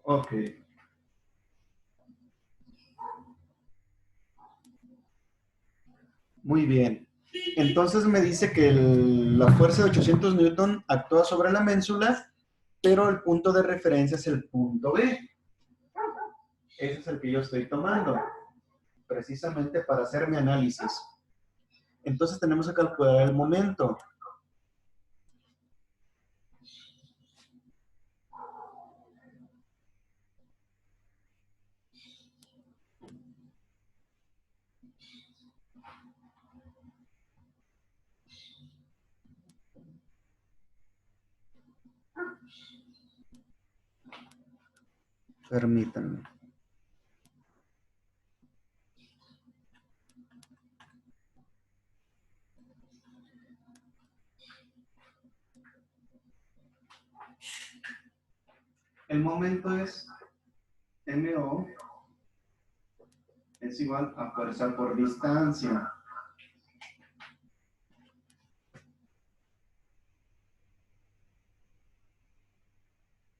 Ok. Muy bien. Entonces me dice que la fuerza de 800 newton actúa sobre la ménsula, pero el punto de referencia es el punto B. Ese es el que yo estoy tomando, precisamente para hacer mi análisis. Entonces tenemos que calcular el momento. Permítanme. El momento es MO es igual a fuerza por distancia.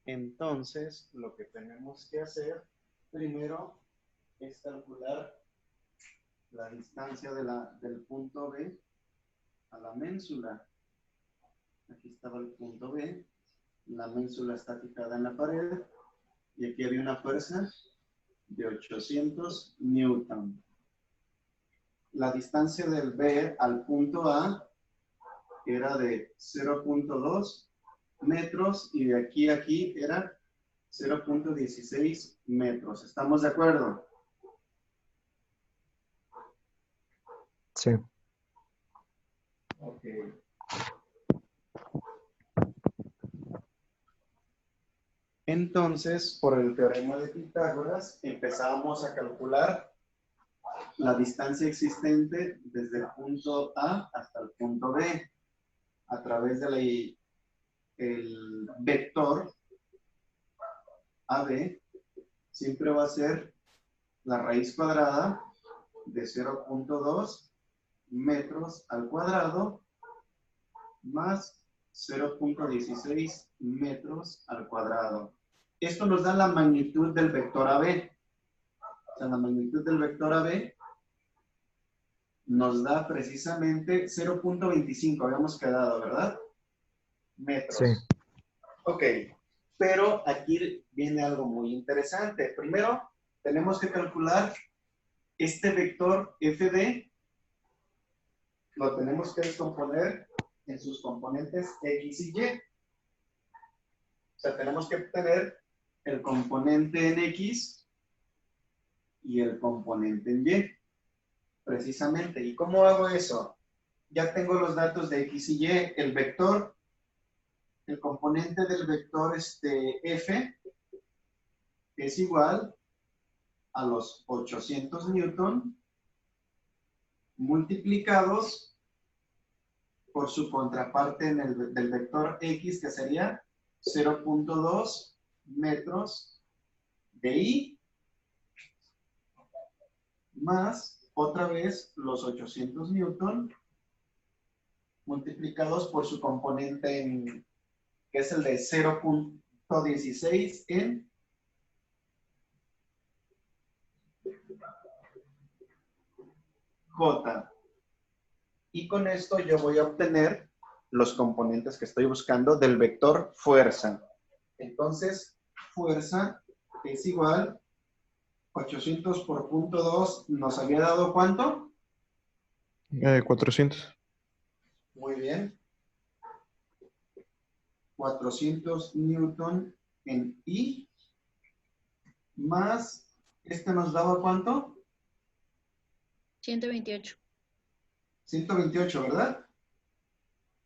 Entonces, lo que tenemos que hacer primero es calcular la distancia del punto B a la ménsula. Aquí estaba el punto B, la ménsula está fijada en la pared y aquí había una fuerza de 800 newton. La distancia del B al punto A era de 0.2 metros y de aquí a aquí era 0.16 metros. ¿Estamos de acuerdo? Sí. Ok. Entonces, por el teorema de Pitágoras, empezamos a calcular la distancia existente desde el punto A hasta el punto B a través del vector AB. Siempre va a ser la raíz cuadrada de 0.2 metros al cuadrado más 0.16 metros al cuadrado. Esto nos da la magnitud del vector AB. O sea, la magnitud del vector AB nos da precisamente 0.25, habíamos quedado, ¿verdad? Metros. Sí. Ok, pero aquí viene algo muy interesante. Primero, tenemos que calcular este vector FD, lo tenemos que descomponer en sus componentes X y Y. O sea, tenemos que obtener el componente en X y el componente en Y, precisamente. ¿Y cómo hago eso? Ya tengo los datos de X y Y, el vector, el componente del vector F es igual a los 800 newton multiplicados por su contraparte del vector X, que sería 0.2 metros de I, más otra vez los 800 newton multiplicados por su componente que es el de 0.16 en J. Y con esto yo voy a obtener los componentes que estoy buscando del vector fuerza. Entonces, fuerza es igual 800 por punto 2, ¿nos había dado cuánto? 400. Muy bien. 400 newton en I, más, ¿este nos daba cuánto? 128. 128, ¿verdad?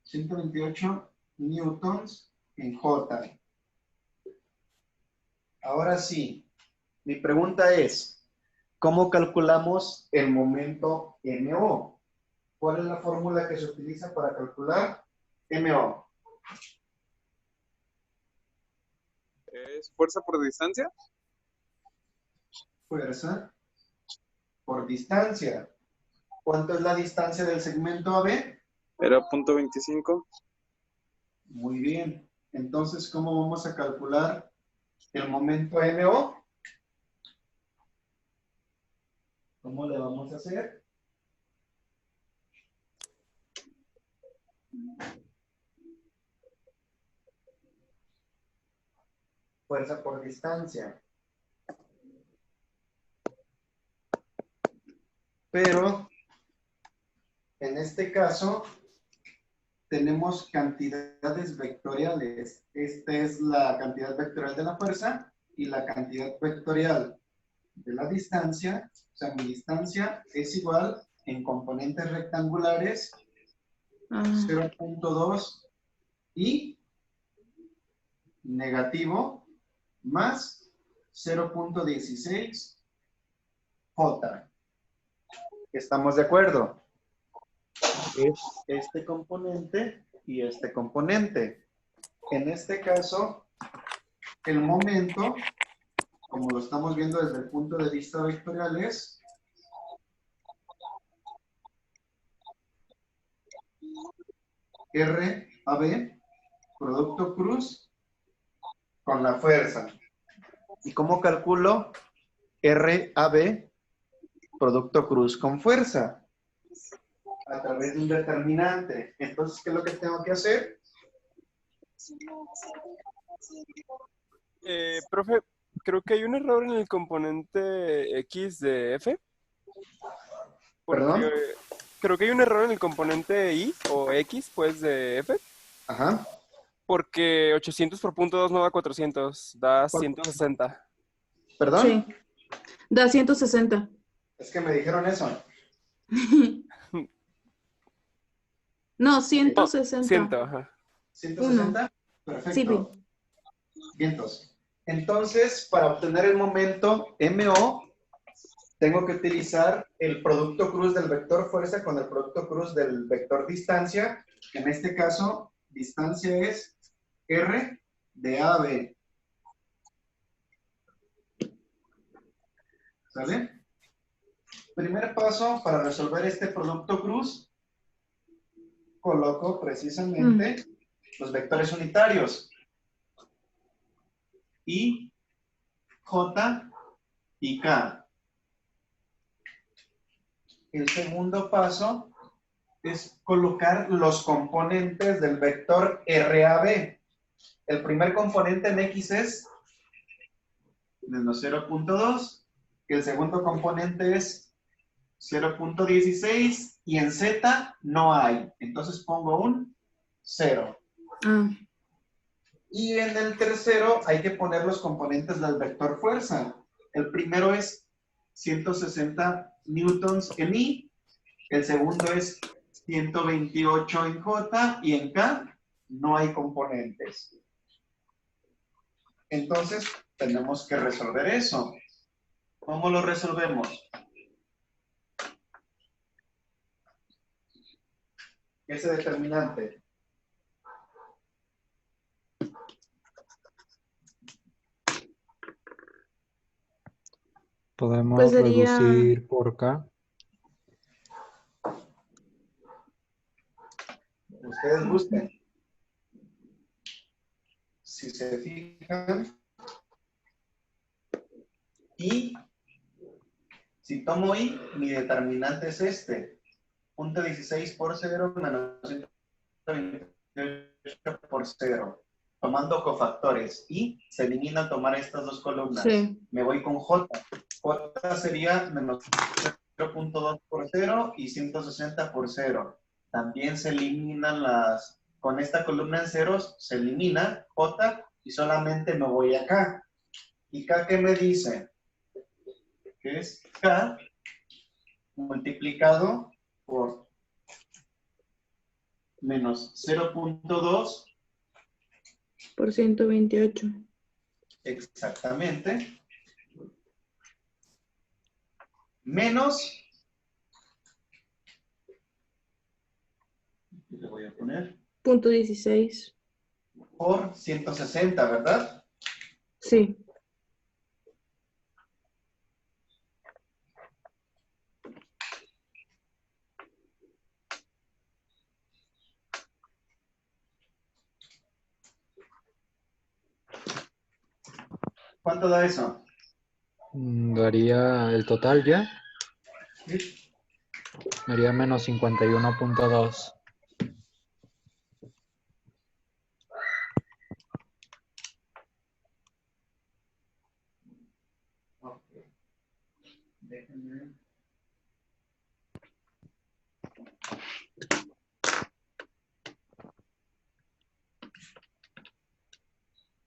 128 newtons en J. Ahora sí, mi pregunta es, ¿cómo calculamos el momento MO? ¿Cuál es la fórmula que se utiliza para calcular MO? ¿Es fuerza por distancia? Fuerza por distancia. ¿Cuánto es la distancia del segmento AB? Era .25. Muy bien. Entonces, ¿cómo vamos a calcular el momento MO. ¿Cómo le vamos a hacer? Fuerza por distancia. Pero en este caso tenemos cantidades vectoriales. Esta es la cantidad vectorial de la fuerza y la cantidad vectorial de la distancia. O sea, mi distancia es igual en componentes rectangulares 0.2 y negativo más 0.16 J. ¿Estamos de acuerdo? Es este componente y este componente. En este caso, el momento, como lo estamos viendo desde el punto de vista vectorial, es RAB, producto cruz con la fuerza. ¿Y cómo calculo RAB, producto cruz con fuerza? A través de un determinante. Entonces, ¿qué es lo que tengo que hacer? Profe, creo que hay un error en el componente X de F. ¿Perdón? Creo que hay un error en el componente Y o X, pues, de F. Ajá. Porque 800 por punto 2 no da 400, da 160. ¿Perdón? Sí, da 160. Es que me dijeron eso. No, No, 160. 100, ajá. 160. Perfecto. Sí, Pi. Vientos. Entonces, para obtener el momento MO, tengo que utilizar el producto cruz del vector fuerza con el producto cruz del vector distancia. En este caso, distancia es R de A a B. ¿Sale? Primer paso para resolver este producto cruz, coloco precisamente los vectores unitarios. I, J y K. El segundo paso es colocar los componentes del vector RAB. El primer componente en X es menos 0.2, el segundo componente es 0.16 y en Z no hay. Entonces pongo un 0. Y en el tercero hay que poner los componentes del vector fuerza. El primero es 160 newtons en I, el segundo es 128 en J y en K no hay componentes. Entonces tenemos que resolver eso. ¿Cómo lo resolvemos? Ese determinante. Podemos Pues sería- reducir por K. Ustedes busquen. Si se fijan, y si tomo I, mi determinante es este. 0.16 por 0 menos 128 por 0. Tomando cofactores. Y se elimina al tomar estas dos columnas. Sí. Me voy con J. J sería menos 0.2 por 0 y 160 por 0. También se eliminan las... Con esta columna en ceros se elimina J y solamente me voy acá. ¿Y K qué me dice? Que es K multiplicado por menos 0.2 por 128. exactamente, menos, le voy a poner, Punto 16. por 160, ¿verdad? Sí. ¿Cuánto da eso? Daría el total ya. ¿Sí? Daría menos 51.2. Ok. Déjenme.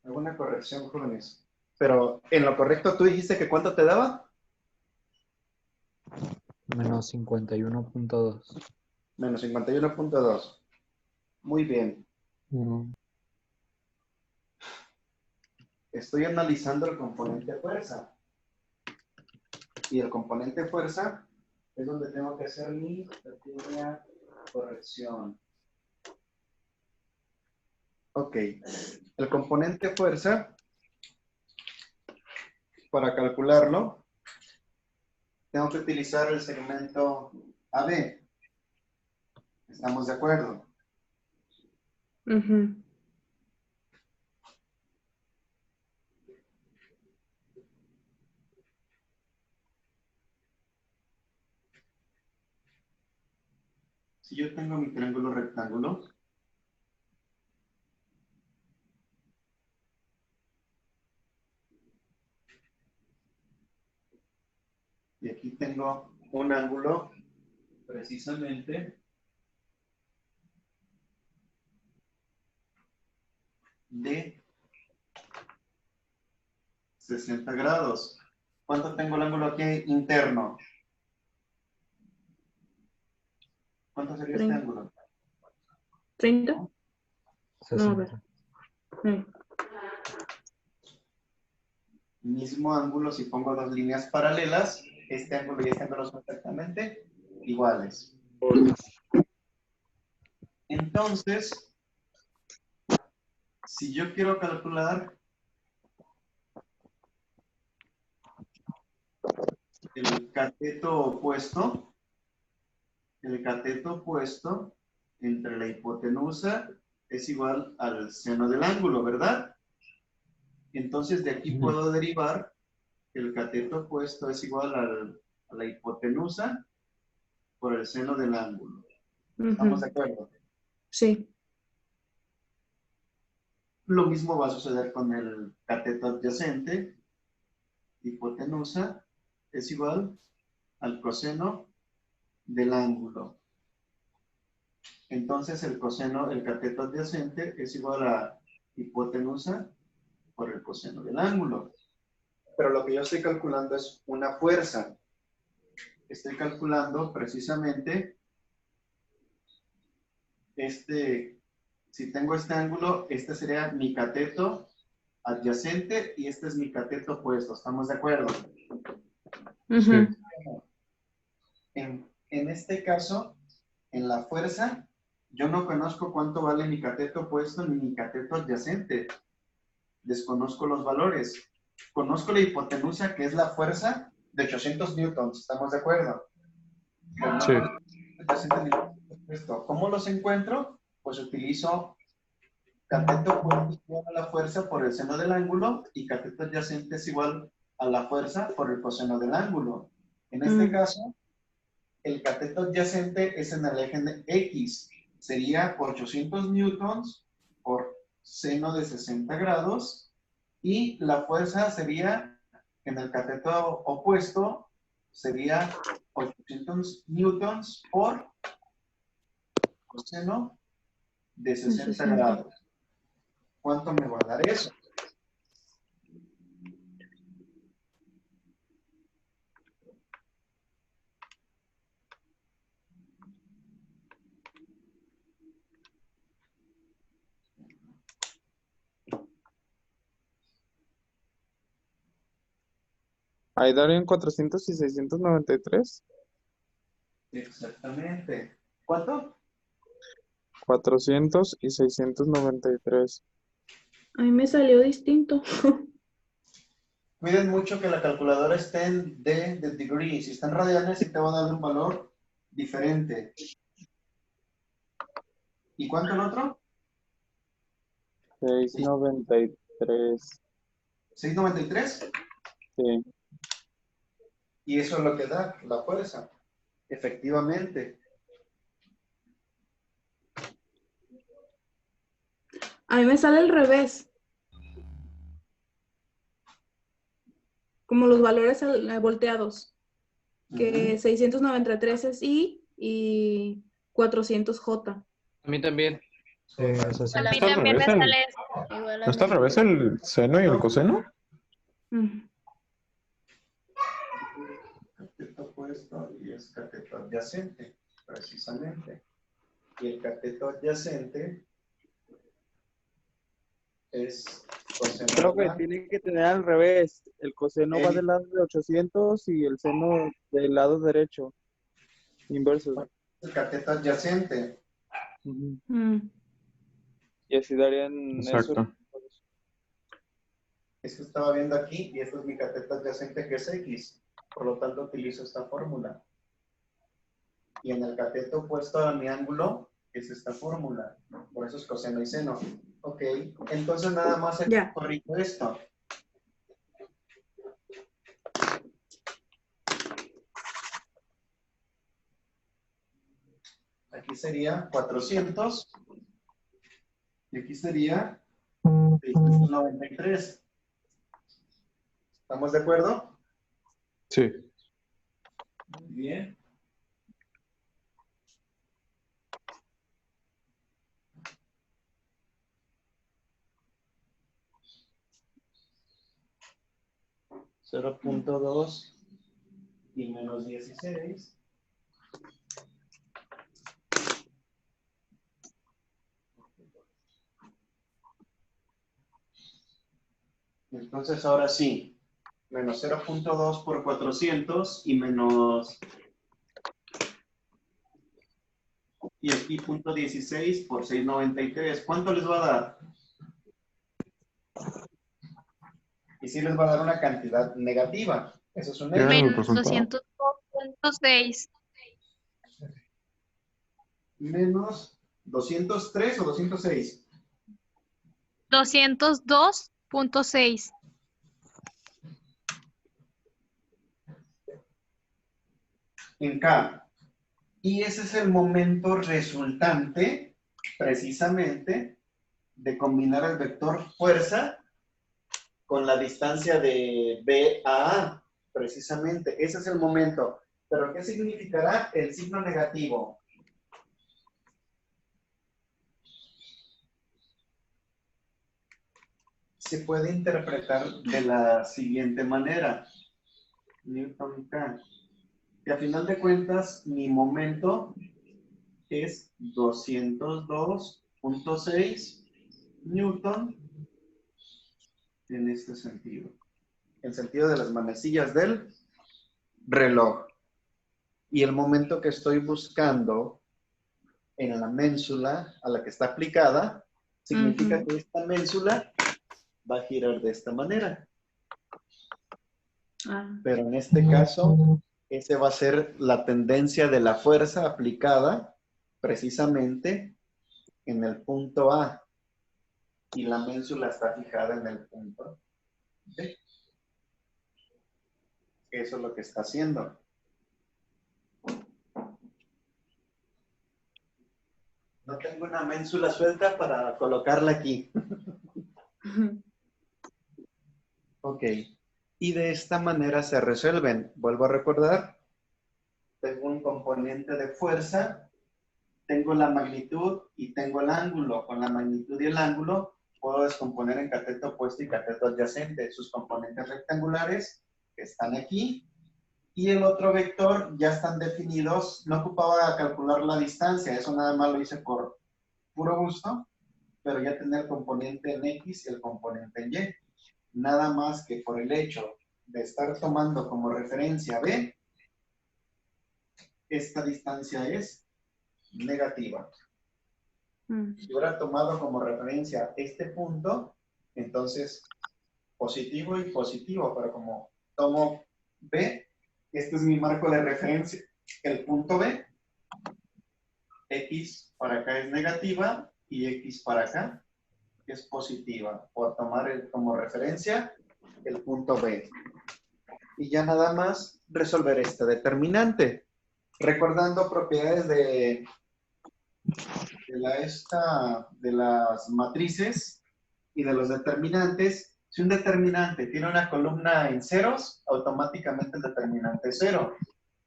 ¿Alguna corrección, jóvenes? Pero en lo correcto, ¿tú dijiste que cuánto te daba? Menos 51.2. Menos 51.2. Muy bien. Estoy analizando el componente fuerza. Y el componente fuerza es donde tengo que hacer mi pequeña corrección. Ok. El componente fuerza, para calcularlo, tengo que utilizar el segmento AB. ¿Estamos de acuerdo? Ujú. Si yo tengo mi triángulo rectángulo, y aquí tengo un ángulo precisamente de 60 grados. ¿Cuánto tengo el ángulo aquí interno? ¿Cuánto sería este 30. ángulo? 30. No, a ver. 60. Mismo ángulo, si pongo dos líneas paralelas, este ángulo y este ángulo son exactamente iguales. Entonces, si yo quiero calcular el cateto opuesto, entre la hipotenusa es igual al seno del ángulo, ¿verdad? Entonces, de aquí puedo derivar que el cateto opuesto es igual a la hipotenusa por el seno del ángulo. ¿Estamos de Ujú. acuerdo? Sí. Lo mismo va a suceder con el cateto adyacente. Hipotenusa es igual al coseno del ángulo. Entonces el cateto adyacente es igual a hipotenusa por el coseno del ángulo. Pero lo que yo estoy calculando es una fuerza. Estoy calculando precisamente si tengo este ángulo, este sería mi cateto adyacente y este es mi cateto opuesto. ¿Estamos de acuerdo? Ujú. En este caso, en la fuerza, yo no conozco cuánto vale mi cateto opuesto ni mi cateto adyacente. Desconozco los valores. Conozco la hipotenusa, que es la fuerza de 800 newtons. ¿Estamos de acuerdo? Pero no Sí. conozco el adyacente ni el cateto opuesto. ¿Cómo los encuentro? Pues utilizo cateto opuesto es igual a la fuerza por el seno del ángulo y cateto adyacente es igual a la fuerza por el coseno del ángulo. En este Mm. caso, el cateto adyacente es en el eje de X. Sería 800 newtons por seno de 60 grados. Y la fuerza sería, en el cateto opuesto, sería 800 newtons por coseno de 60 60. grados. ¿Cuánto me va a dar eso? Ahí darían 400 y 693. Exactamente. ¿Cuánto? 400 y 693. A mí me salió distinto. Cuiden mucho que la calculadora esté en D de degree. Si está en radianes, sí te va a dar un valor diferente. ¿Y cuánto el otro? 693. 693. Sí. Y eso es lo que da la fuerza. Efectivamente. A mí me sale al revés. Como los valores volteados. Que Ujú. 693 es I y 400 J. A mí también. Sí, es así. A ¿No mí está al también revés me el, sale eso. Igual ¿no a está al mí. revés el seno y el coseno? Mm. Cateto opuesto y es cateto adyacente, precisamente. Y el cateto adyacente es coseno de Profe, la- tiene que tener al revés. El coseno va del lado de 800 y el seno del lado derecho. Inversos. el cateto adyacente. Ujú. Mm. Y así darían eso. Exacto. Esto estaba viendo aquí y esto es mi cateto adyacente que es X. Por lo tanto, utilizo esta fórmula. Y en el cateto opuesto a mi ángulo es esta fórmula. Por eso es coseno y seno. Ok, entonces nada más Ya. corrijo esto. Aquí sería 400 y aquí sería 693. ¿Estamos de acuerdo? Sí. Muy bien. (0.2 y menos 16). Entonces ahora sí, menos 0.2 por 400 y menos, y aquí punto 16 por 693. ¿Cuánto les va a dar? Y sí les va a dar una cantidad negativa. Eso es un ¿Qué hecho. era el Menos resultado? 202.6. Menos 203 o 206. 202.6. En K. Y ese es el momento resultante, precisamente, de combinar el vector fuerza con la distancia de B a A. Precisamente, ese es el momento. ¿Pero qué significará el signo negativo? Se puede interpretar de la siguiente manera. Newton K. Que a final de cuentas, mi momento es 202.6 Newton en este sentido. El sentido de las manecillas del reloj. Y el momento que estoy buscando en la ménsula a la que está aplicada, significa Ujú. que esta ménsula va a girar de esta manera. Ah. Pero en este caso, esa va a ser la tendencia de la fuerza aplicada precisamente en el punto A. Y la ménsula está fijada en el punto B. Eso es lo que está haciendo. No tengo una ménsula suelta para colocarla aquí. Ok. Y de esta manera se resuelven. Vuelvo a recordar. Tengo un componente de fuerza, tengo la magnitud y tengo el ángulo. Con la magnitud y el ángulo puedo descomponer en cateto opuesto y cateto adyacente. Sus componentes rectangulares que están aquí. Y el otro vector ya están definidos. No ocupaba calcular la distancia. Eso nada más lo hice por puro gusto. Pero ya tener el componente en X y el componente en Y. Nada más que por el hecho de estar tomando como referencia B, esta distancia es negativa. Si hubiera tomado como referencia este punto, entonces positivo y positivo, pero como tomo B, este es mi marco de referencia, el punto B, X para acá es negativa y X para acá es positiva, por tomar como referencia el punto B. Y ya nada más resolver este determinante. Recordando propiedades de las matrices y de los determinantes. Si un determinante tiene una columna en ceros, automáticamente el determinante es cero.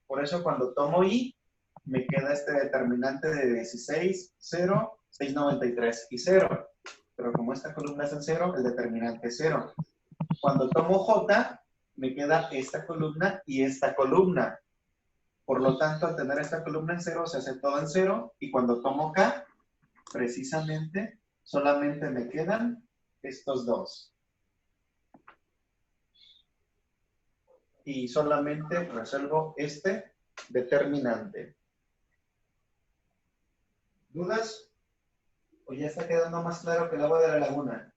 Por eso cuando tomo I, me queda este determinante de 16, 0, 693 y 0. Pero como esta columna es en 0, el determinante es 0. Cuando tomo J, me queda esta columna y esta columna. Por lo tanto, al tener esta columna en 0, se hace todo en 0. Y cuando tomo K, precisamente, solamente me quedan estos dos. Y solamente resuelvo este determinante. ¿Dudas? ¿O ya está quedando más claro que el agua de la laguna?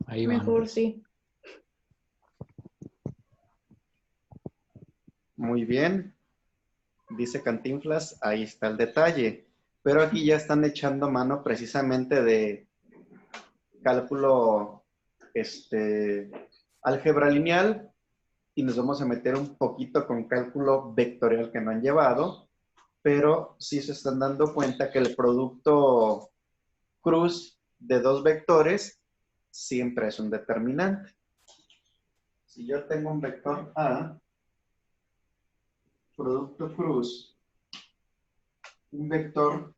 Ahí Mejor vamos. sí. Muy bien. Dice Cantinflas, ahí está el detalle. Pero aquí ya están echando mano precisamente de cálculo, álgebra lineal, y nos vamos a meter un poquito con cálculo vectorial que no han llevado, pero sí se están dando cuenta que el producto cruz de dos vectores siempre es un determinante. Si yo tengo un vector A, producto cruz, un vector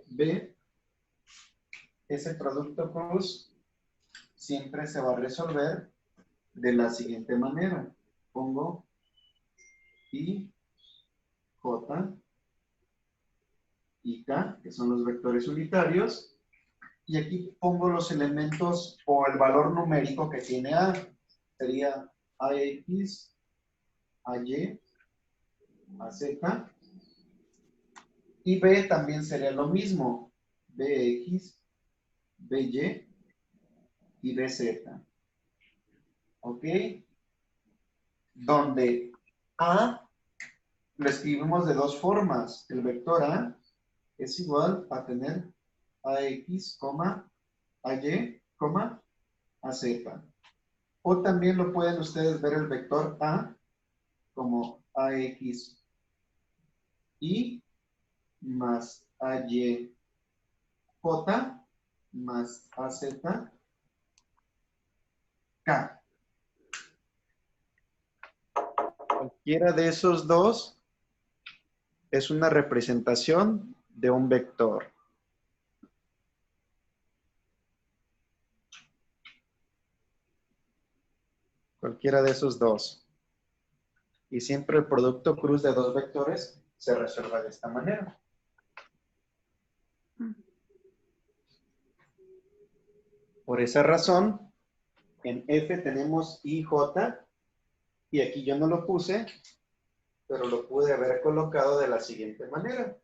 B, ese producto cruz siempre se va a resolver de la siguiente manera. Pongo I, J y K, que son los vectores unitarios, y aquí pongo los elementos o el valor numérico que tiene A. Sería AX, AY, AZ, y B también sería lo mismo. BX, BY y BZ. ¿Ok? Donde A lo escribimos de dos formas. El vector A es igual a tener AX, AY, AZ. O también lo pueden ustedes ver el vector A como AX y más AY J más AZ K. Cualquiera de esos dos es una representación de un vector. Cualquiera de esos dos. Y siempre el producto cruz de dos vectores se resuelve de esta manera. Por esa razón, en F tenemos IJ, y aquí yo no lo puse, pero lo pude haber colocado de la siguiente manera.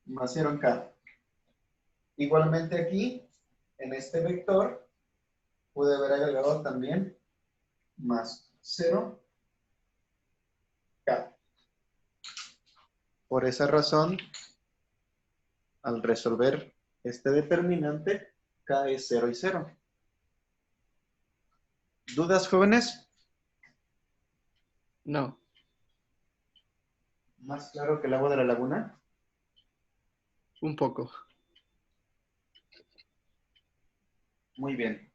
Más 0 en K. Igualmente aquí, en este vector, pude haber agregado también más 0 K. Por esa razón, al resolver este determinante, K es 0 y 0. ¿Dudas, jóvenes? No. ¿Más claro que el agua de la laguna? Un poco. Muy bien.